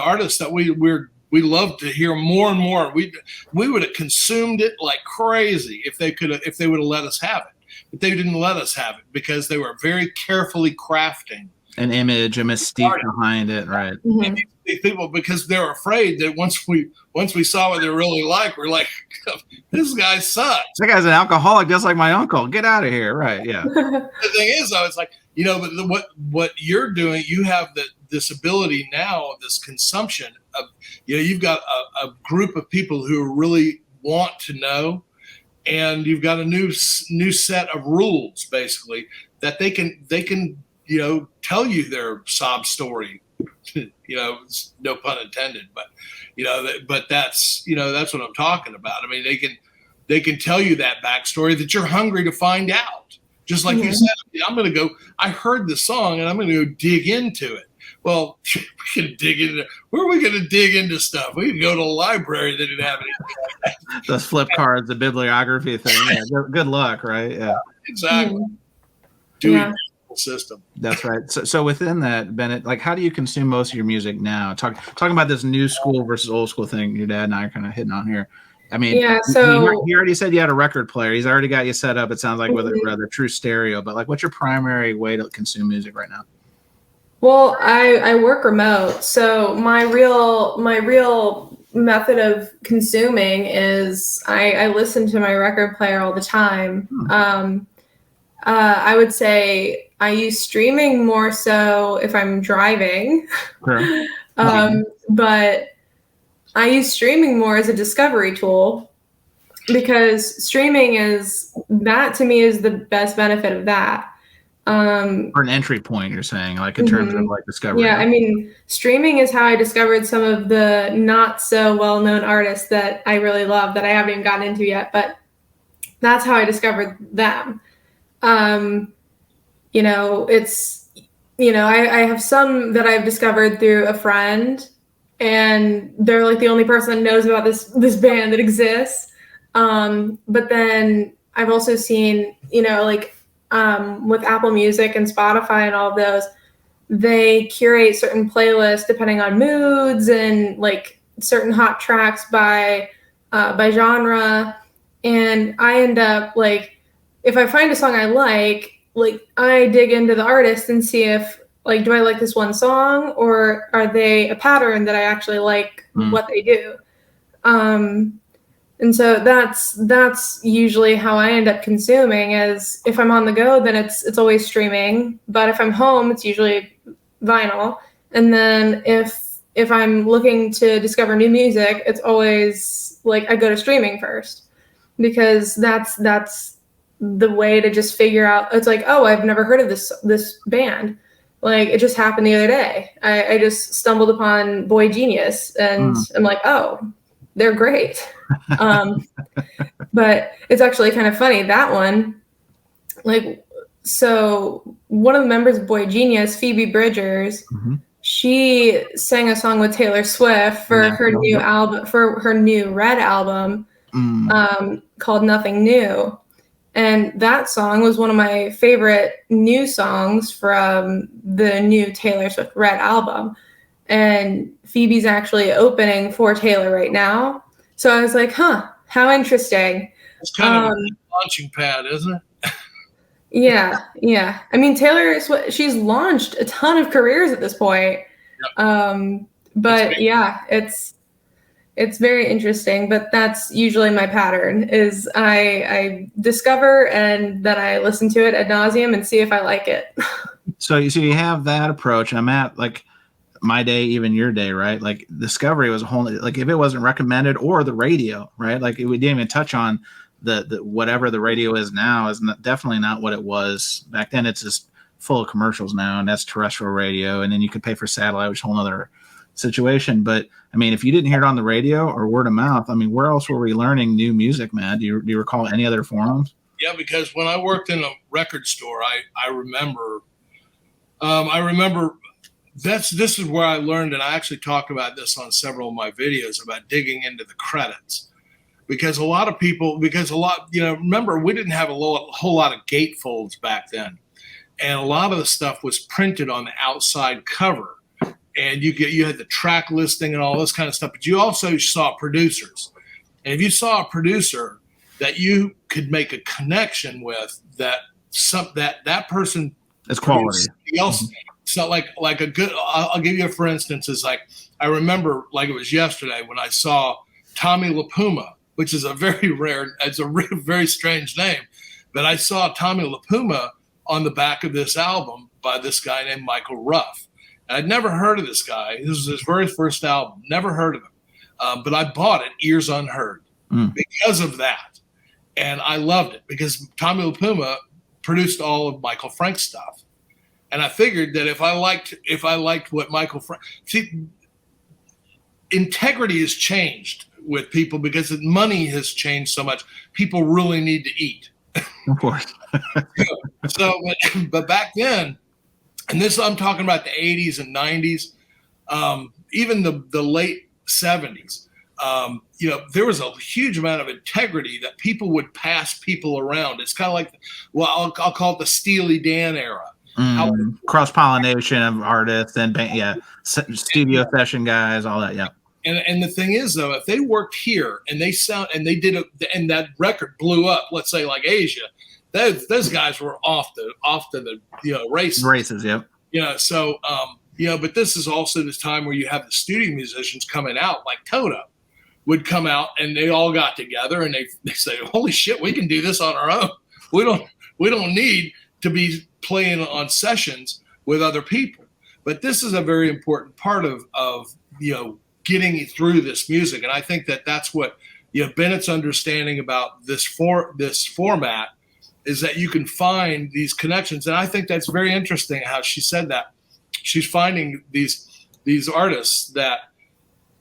artists that we love to hear more and more. We would have consumed it like crazy if they would have let us have it. But they didn't let us have it because they were very carefully crafting an image, a mystique behind it, right? These people, because they're afraid that once we saw what they're really like, we're like, this guy sucks. That guy's an alcoholic just like my uncle. Get out of here, right? Yeah. The thing is, though, it's like, but what you're doing, you have this ability now, this consumption of, you've got a group of people who really want to know, and you've got a new set of rules, basically, that they can tell you their sob story. No pun intended, but that's what I'm talking about. I mean, they can tell you that backstory that you're hungry to find out. Just like you said, I heard the song and I'm going to go dig into it. Well, we can dig into, where are we going to dig into stuff? We can go to a library that didn't have anything like that. Those flip cards, the bibliography thing. Yeah, good luck, right? Yeah. Exactly. Doing system. That's right. So within that, Bennett, how do you consume most of your music now? Talking about this new school versus old school thing your dad and I are kind of hitting on here. I mean, he already said you had a record player. He's already got you set up, it sounds like, with a rather true stereo. But what's your primary way to consume music right now? Well, I work remote, so my real method of consuming is I listen to my record player all the time. I would say I use streaming more so if I'm driving, sure. But I use streaming more as a discovery tool, because streaming to me is the best benefit of that. For an entry point, you're saying, in terms of discovery. Yeah, I mean, streaming is how I discovered some of the not so well-known artists that I really love that I haven't even gotten into yet, but that's how I discovered them. You know, it's, you know, I have some that I've discovered through a friend, and they're like the only person that knows about this band that exists. But then I've also seen, you know, like with Apple Music and Spotify and all of those, they curate certain playlists depending on moods and like certain hot tracks by genre. And I end up like, if I find a song I like I dig into the artist and see if like, do I like this one song, or are they a pattern that I actually like what they do? And so that's usually how I end up consuming. Is if I'm on the go, then it's always streaming. But if I'm home, it's usually vinyl. And then if I'm looking to discover new music, it's always like I go to streaming first, because that's the way to just figure out. It's like, oh, I've never heard of this band. Like it just happened the other day. I just stumbled upon Boy Genius, and I'm like, oh, they're great. But it's actually kind of funny, that one. Like, so one of the members of Boy Genius, Phoebe Bridgers, she sang a song with Taylor Swift for her new album, for her new Red album, called Nothing New. And that song was one of my favorite new songs from the new Taylor Swift Red album. And Phoebe's actually opening for Taylor right now. So I was like, huh, how interesting. It's kind of a launching pad, isn't it? Yeah. I mean, Taylor, she's launched a ton of careers at this point. Yep. But yeah, it's very interesting. But that's usually my pattern, is I discover and then I listen to it ad nauseum and see if I like it. So you have that approach. I'm at like my day, even your day, right? Like discovery was a whole, like if it wasn't recommended, or the radio, right? Like we didn't even touch on the whatever the radio is now is definitely not what it was back then. It's just full of commercials now, and that's terrestrial radio. And then you could pay for satellite, which is a whole other situation. But I mean, if you didn't hear it on the radio or word of mouth, I mean, where else were we learning new music, man? Do you recall any other forums? Yeah, because when I worked in a record store, I remember this is where I learned, and I actually talked about this on several of my videos about digging into the credits. Because remember, we didn't have a whole lot of gatefolds back then. And a lot of the stuff was printed on the outside cover. And you had the track listing and all this kind of stuff. But you also saw producers. And if you saw a producer that you could make a connection with, that person, it's quality. Else, so like a good, I'll give you a for instance, is like, I remember like it was yesterday when I saw Tommy LaPuma, which is a very rare, it's a very strange name, but I saw Tommy LaPuma on the back of this album by this guy named Michael Ruff. And I'd never heard of this guy. This was his very first album. Never heard of him. But I bought it, ears unheard, because of that. And I loved it because Tommy LaPuma produced all of Michael Frank's stuff. And I figured that if I liked what Michael Frank, see, integrity has changed with people because money has changed so much. People really need to eat. Of course. But back then, and this I'm talking about the 80s and 90s, even the late 70s, there was a huge amount of integrity that people would pass people around. It's kind of like, well, I'll call it the Steely Dan era. Cross-pollination of artists and studio session guys, all that. Yeah. And the thing is, though, if they worked here and and that record blew up, let's say like Asia, those guys were off to the races. Races, yep. But this is also this time where you have the studio musicians coming out, like Toto would come out, and they all got together and they say, "Holy shit, we can do this on our own. We don't need to be playing on sessions with other people." But this is a very important part of getting through this music. And I think that's what, Bennett's understanding about this format is that you can find these connections. And I think that's very interesting how she said that. She's finding these artists that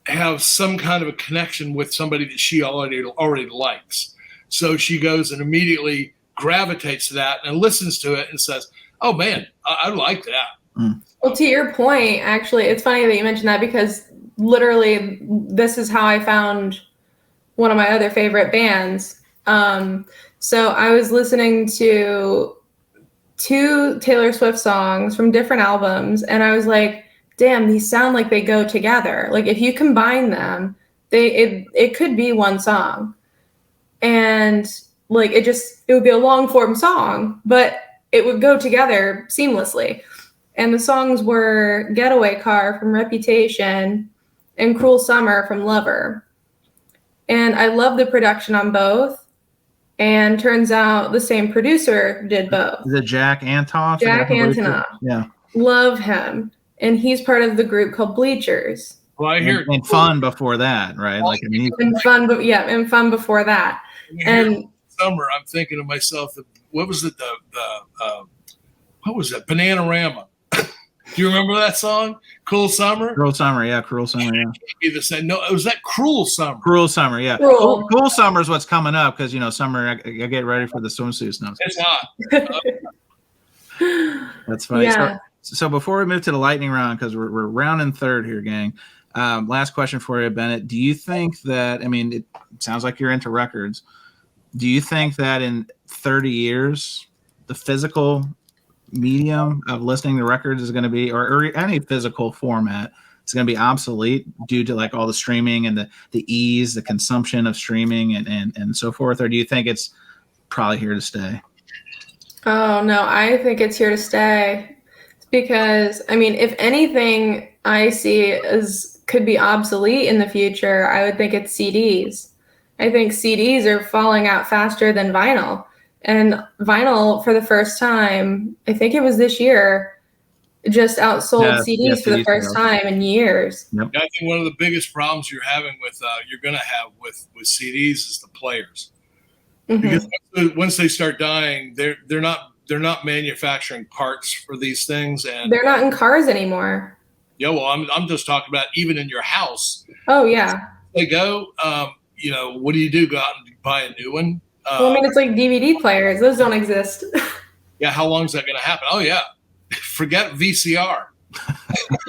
have some kind of a connection with somebody that she already likes. So she goes and immediately gravitates to that and listens to it and says, "Oh man, I like that." Well, to your point, actually, it's funny that you mentioned that because literally this is how I found one of my other favorite bands. So I was listening to 2 Taylor Swift songs from different albums, and I was like, damn, these sound like they go together. Like if you combine them, it could be one song. And like it would be a long form song, but it would go together seamlessly. And the songs were Getaway Car from Reputation and Cruel Summer from Lover. And I love the production on both. And turns out the same producer did both. Is it Jack Antonoff? Jack Antonoff. Yeah. Love him. And he's part of the group called Bleachers. Well, I hear and Fun before that, right? Like and Fun before that. And Summer, I'm thinking to myself, what was it? What was that? Bananarama. Do you remember that song? Cruel Summer? Cruel Summer, yeah. Cruel Summer, yeah. Be the same. No, it was that Cruel Summer. Cruel Summer, yeah. Cruel Summer is what's coming up because, summer, I get ready for the swimsuits now. It's hot. That's funny. Yeah. So before we move to the lightning round, because we're rounding third here, gang, last question for you, Bennett. Do you think that, it sounds like you're into records. Do you think that in 30 years, the physical medium of listening to records is going to be, or any physical format, is going to be obsolete due to like all the streaming and the ease, the consumption of streaming and so forth? Or do you think it's probably here to stay? Oh, no, I think it's here to stay. Because, if anything I see could be obsolete in the future, I would think it's CDs. I think CDs are falling out faster than vinyl. And vinyl, for the first time, I think it was this year, just outsold CDs for the first time in years. Yep. I think one of the biggest problems you're having you're going to have with CDs is the players. Mm-hmm. Because once they start dying, they're not manufacturing parts for these things, and they're not in cars anymore. Yeah, well, I'm just talking about even in your house. Oh yeah. They go. What do you do? Go out and buy a new one? It's like DVD players. Those don't exist. Yeah, how long is that going to happen? Oh yeah, forget VCR.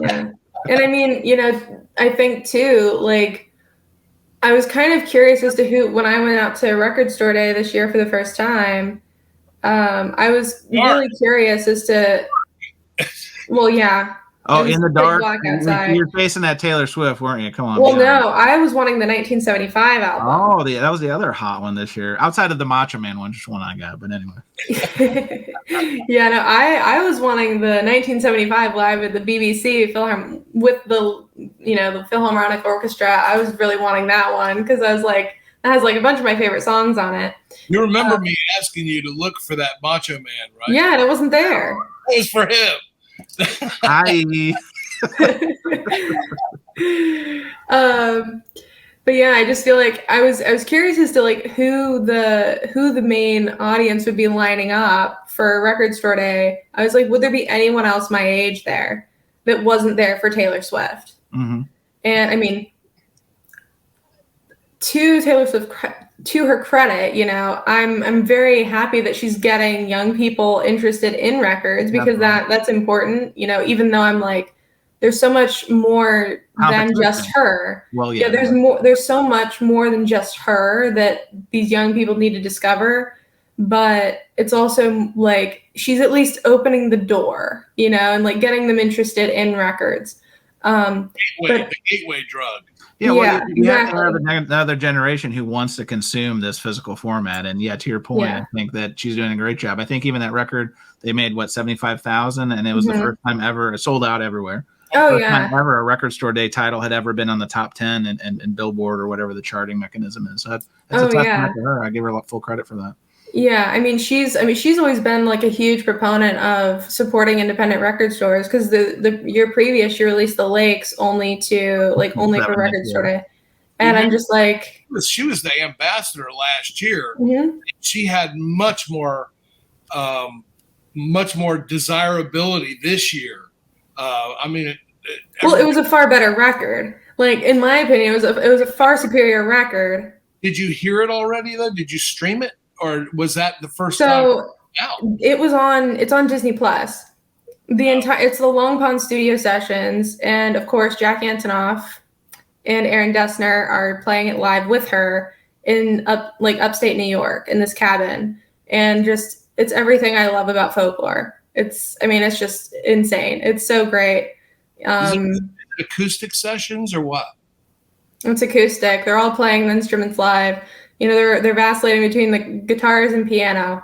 Yeah, and I think too, like, I was kind of curious as to when I went out to Record Store Day this year for the first time. I was really curious as to, well, yeah. Oh, in the dark. You're facing that Taylor Swift, weren't you? Come on. Well, no, I was wanting the 1975 album. Oh, that was the other hot one this year, outside of the Macho Man one, just one I got. But anyway. Yeah, no, I was wanting the 1975 live at the BBC with the Philharmonic Orchestra. I was really wanting that one because I was like, it has like a bunch of my favorite songs on it. You remember me asking you to look for that Macho Man, right? Yeah, and it wasn't there. It was for him. Hi. But yeah, I just feel like I was curious as to like who the main audience would be lining up for Record Store Day. I was like, would there be anyone else my age there that wasn't there for Taylor Swift? Mm-hmm. And to Taylor Swift, to her credit, I'm very happy that she's getting young people interested in records because that's important. Even though I'm like, there's so much more than just her. Well, yeah, there's so much more than just her that these young people need to discover. But it's also like she's at least opening the door, and like getting them interested in records. The gateway drug. Yeah, well, you exactly. have to have another generation who wants to consume this physical format. And yeah, to your point, I think that she's doing a great job. I think even that record, they made 75,000, and it was the first time ever, sold out everywhere. Oh, first time ever a Record Store Day title had ever been on the top 10 and Billboard or whatever the charting mechanism is. So that's a testament to her. I give her full credit for that. Yeah, she's always been like a huge proponent of supporting independent record stores because the year previous she released The Lakes only for Record Store Day, and I'm just like, she was the ambassador last year. Mm-hmm. She had much more desirability this year. It was a far better record. Like in my opinion, it was a far superior record. Did you hear it already though? Did you stream it? or was that the first time out? It's on Disney Plus. It's the Long Pond studio sessions, and of course Jack Antonoff and Aaron Dessner are playing it live with her in upstate New York in this cabin, and just it's everything I love about folklore. It's just insane. It's so great. Is it acoustic sessions or what? It's acoustic. They're all playing the instruments live. They're vacillating between the guitars and piano.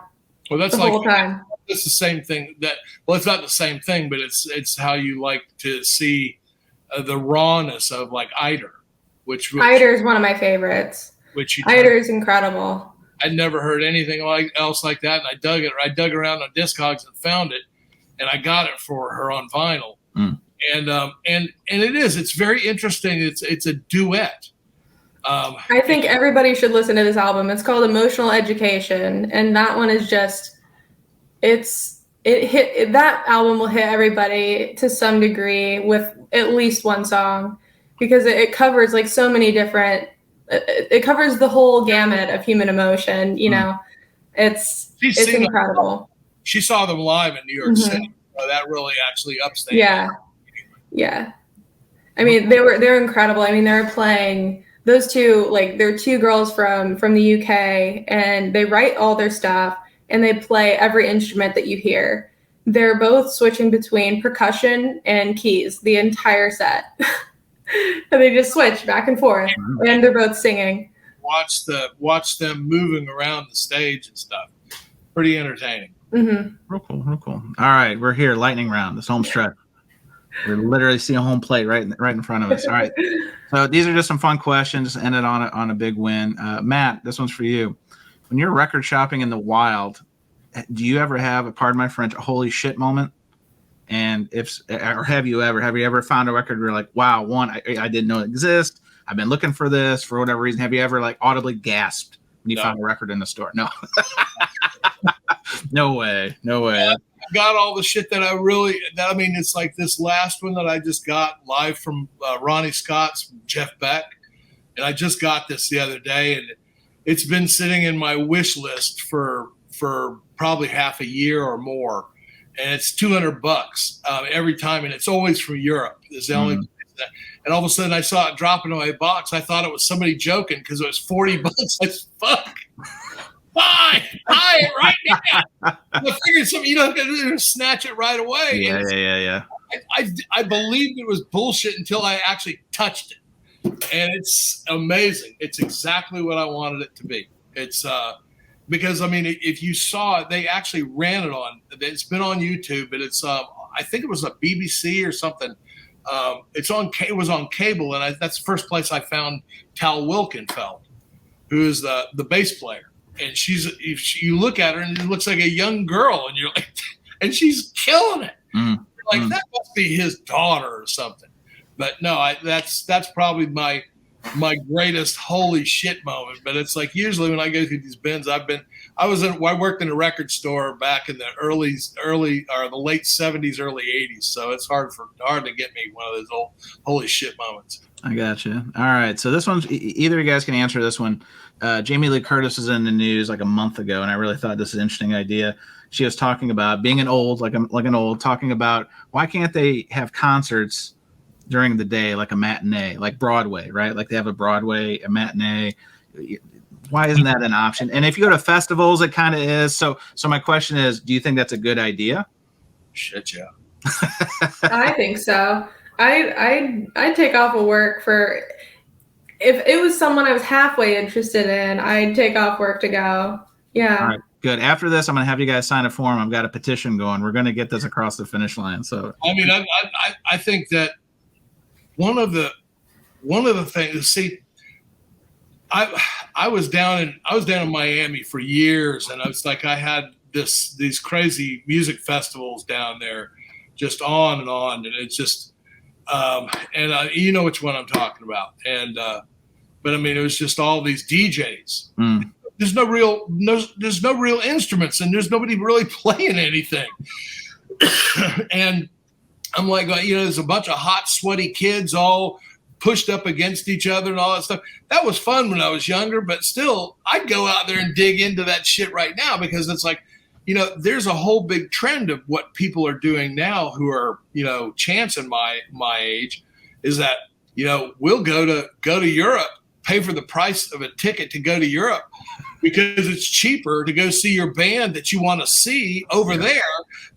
Well, that's the whole time. It's the same thing it's not the same thing, but it's how you like to see the rawness of like Eider, which Eider is one of my favorites. Eider is incredible. I'd never heard anything else like that, and I dug around on Discogs and found it, and I got it for her on vinyl. And it's very interesting. It's a duet. I think everybody should listen to this album. It's called Emotional Education, and that one is just that album will hit everybody to some degree with at least one song, because it covers like so many different. It covers the whole gamut of human emotion. It's incredible. She saw them live in New York City. So that really actually upstayed. Yeah. I mean, they're incredible. I mean, they're playing those two, like they're two girls from the UK, and they write all their stuff and they play every instrument that you hear. They're both switching between percussion and keys the entire set. And they just switch back and forth, and they're both singing. Watch them moving around the stage and stuff. Pretty entertaining. Real cool. All right, we're here. Lightning round. This home stretch. We're literally seeing home plate right in front of us. All right. So these are just some fun questions. Ended on a big win. Matt, this one's for you. When you're record shopping in the wild, do you ever have, pardon my French, a holy shit moment? And have you ever found a record where you're like, wow, I didn't know it exists. I've been looking for this for whatever reason. Have you ever like audibly gasped when you found a record in the store? No. No way. I got all the shit it's like this last one that I just got live from Ronnie Scott's Jeff Beck. And I just got this the other day, and it's been sitting in my wish list for probably half a year or more. And it's $200 every time, and it's always from Europe. It's the only place that, and all of a sudden I saw it drop into my box. I thought it was somebody joking because it was $40. I said, fuck. Buy it right now. I figured something you don't to snatch it right away. Yeah. I believed it was bullshit until I actually touched it, and it's amazing. It's exactly what I wanted it to be. It's because if you saw it, they actually ran it on. It's been on YouTube, but it's I think it was a BBC or something. It was on cable, and that's the first place I found Tal Wilkenfeld, who is the bass player. And if you look at her, and it looks like a young girl, and you're like, and she's killing it. That must be his daughter or something. But no, that's probably my greatest holy shit moment. But it's like usually when I go through these bins, I worked in a record store back in the early or the late 70s, early 80s. So it's hard to get me one of those old holy shit moments. I got you. All right. So this one's either of you guys can answer this one. Jamie Lee Curtis was in the news like a month ago, and I really thought this is an interesting idea. She was talking about being talking about why can't they have concerts during the day, like a matinee, like Broadway, right? Like they have a matinee. Why isn't that an option? And if you go to festivals, it kind of is. So my question is, do you think that's a good idea? Shit, yeah. I think so. I'd take off of work for, if it was someone I was halfway interested in, I'd take off work to go. Yeah. All right, good. After this, I'm going to have you guys sign a form. I've got a petition going. We're going to get this across the finish line. So I think that one of the things. See, I was down in Miami for years, and I was like, I had these crazy music festivals down there, just on, and it's just. You know which one I'm talking about, but it was just all these DJs. There's no real instruments, and there's nobody really playing anything. And I'm like, there's a bunch of hot, sweaty kids all pushed up against each other and all that stuff. That was fun when I was younger, but still, I'd go out there and dig into that shit right now because it's like, there's a whole big trend of what people are doing now who are, Chance and my age is that, we'll go to Europe, pay for the price of a ticket to go to Europe because it's cheaper to go see your band that you want to see over there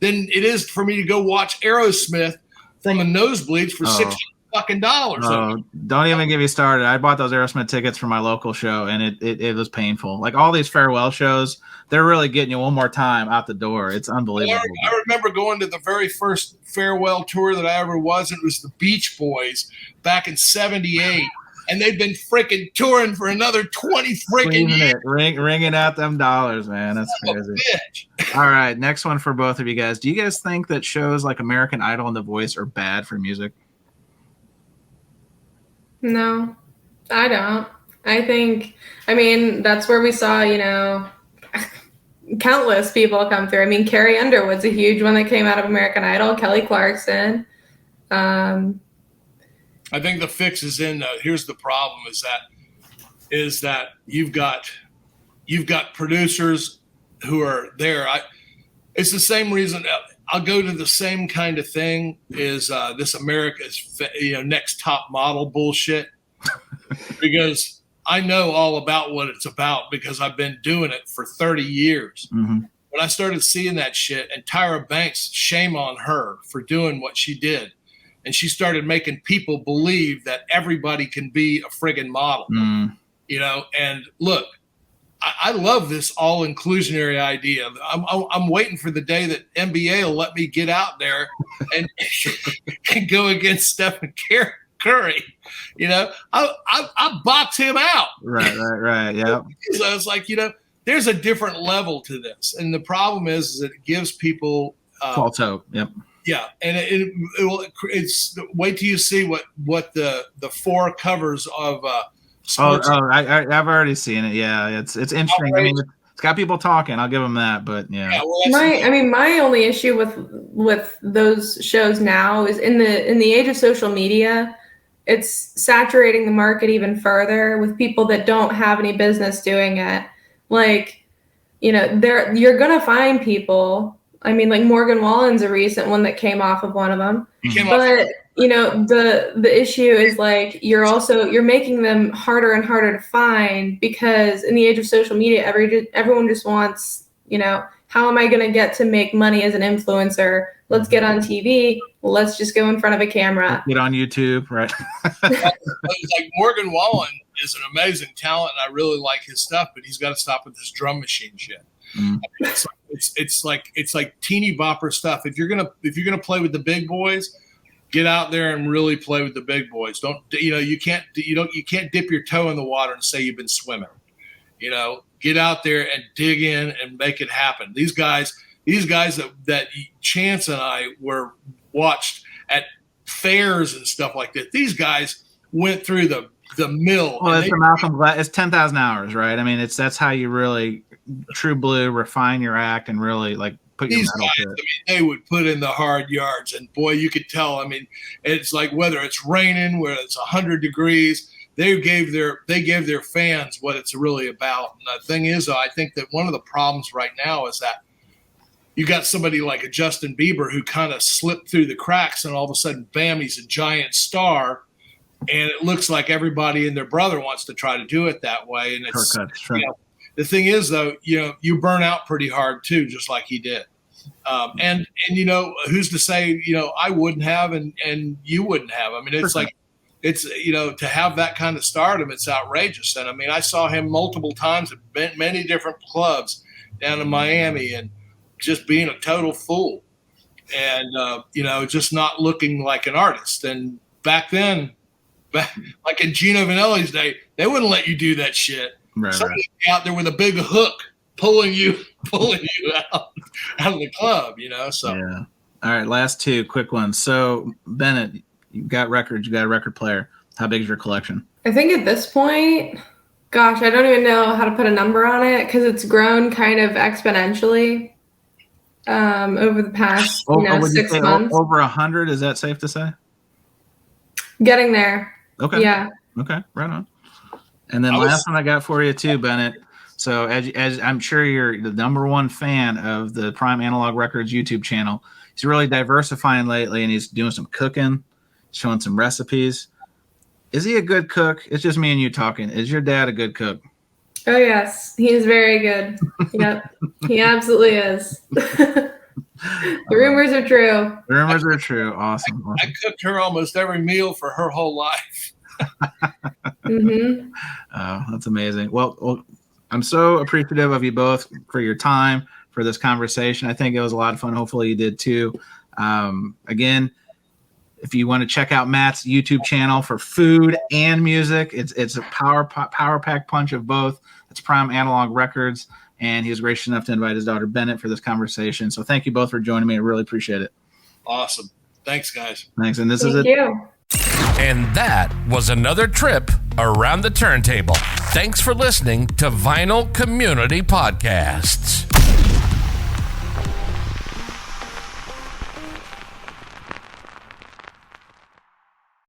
than it is for me to go watch Aerosmith from a nosebleeds for $6 fucking dollars. Oh, don't even get me started. I bought those Aerosmith tickets for my local show, and it was painful. Like all these farewell shows, they're really getting you one more time out the door. It's unbelievable. I remember going to the very first farewell tour that I ever was. It was the Beach Boys back in '78. And they've been freaking touring for another 20 freaking years. Ringing out them dollars, man. That's crazy. All right, next one for both of you guys. Do you guys think that shows like American Idol and The Voice are bad for music? No, I don't. I mean, that's where we saw, countless people come through. I mean, Carrie Underwood's a huge one that came out of American Idol. Kelly Clarkson. I think the fix is in. Here's the problem: is that you've got producers who are there. It's the same reason I'll go to the same kind of thing is this America's Next Top Model bullshit because I know all about what it's about because I've been doing it for 30 years. Mm-hmm. When I started seeing that shit, and Tyra Banks, shame on her for doing what she did. And she started making people believe that everybody can be a friggin' model, and look, I love this all inclusionary idea. I'm waiting for the day that NBA will let me get out there and go against Stephen Curry. I box him out. Right. Yeah. So it's like, there's a different level to this. And the problem is that it gives people false hope. Yep. Yeah, and it's wait till you see what the 4 covers of sports. I've already seen it. Yeah, it's interesting. I mean, it's got people talking. I'll give them that, but yeah. My only issue with those shows now is in the age of social media, it's saturating the market even further with people that don't have any business doing it. Like, you're gonna find people. I mean, like Morgan Wallen's a recent one that came off of one of them. But, the issue is like you're making them harder and harder to find because in the age of social media, everyone just wants, how am I going to get to make money as an influencer? Let's get on TV. Let's just go in front of a camera. Get on YouTube, right? It's like Morgan Wallen is an amazing talent, and I really like his stuff, but he's got to stop with this drum machine shit. It's like teeny bopper stuff. If you're gonna play with the big boys, get out there and really play with the big boys. You can't dip your toe in the water and say you've been swimming. Get out there and dig in and make it happen. These guys that Chance and I were watched at fairs and stuff like that. These guys went through the mill. Well, it's Malcolm Gladwell. It's 10,000 hours, right? I mean, that's how you really true blue refine your act and really like put your metal to it. They would put in the hard yards, and boy, you could tell. I mean, it's like whether it's raining, whether it's 100 degrees, they gave their fans what it's really about. And the thing is, I think that one of the problems right now is that you got somebody like a Justin Bieber who kind of slipped through the cracks, and all of a sudden, bam, he's a giant star. And it looks like everybody and their brother wants to try to do it that way. And it's the thing is, though, you burn out pretty hard too, just like he did. And who's to say, I wouldn't have and you wouldn't have. I mean, it's like to have that kind of stardom, it's outrageous. And I mean, I saw him multiple times at many different clubs down in Miami, and just being a total fool, and just not looking like an artist. And back then. Like in Gino Vanelli's day, they wouldn't let you do that shit. Somebody out there with a big hook pulling you out of the club, So yeah. All right, last 2 quick ones. So Bennett, you've got records, you got a record player. How big is your collection? I think at this point, gosh, I don't even know how to put a number on it because it's grown kind of exponentially over the past 6 months. Over 100, is that safe to say? Getting there. Okay. Yeah. Okay. Right on. And then last one I got for you too, Bennett. So as I'm sure you're the number one fan of the Prime Analog Records YouTube channel, he's really diversifying lately, and he's doing some cooking, showing some recipes. Is he a good cook? It's just me and you talking. Is your dad a good cook? Oh yes, he's very good. Yep, he absolutely is. The rumors are true. The rumors are true. Awesome. I cooked her almost every meal for her whole life. Mm-hmm. Oh, that's amazing. Well, I'm so appreciative of you both for your time, for this conversation. I think it was a lot of fun. Hopefully you did too. Again, if you want to check out Matt's YouTube channel for food and music, it's a power pack punch of both. It's Prime Analog Records, and he was gracious enough to invite his daughter Bennett for this conversation. So thank you both for joining me. I really appreciate it. Awesome. Thanks, guys. Thanks. And this is Thank it. you. And that was another trip around the turntable. Thanks for listening to Vinyl Community Podcasts.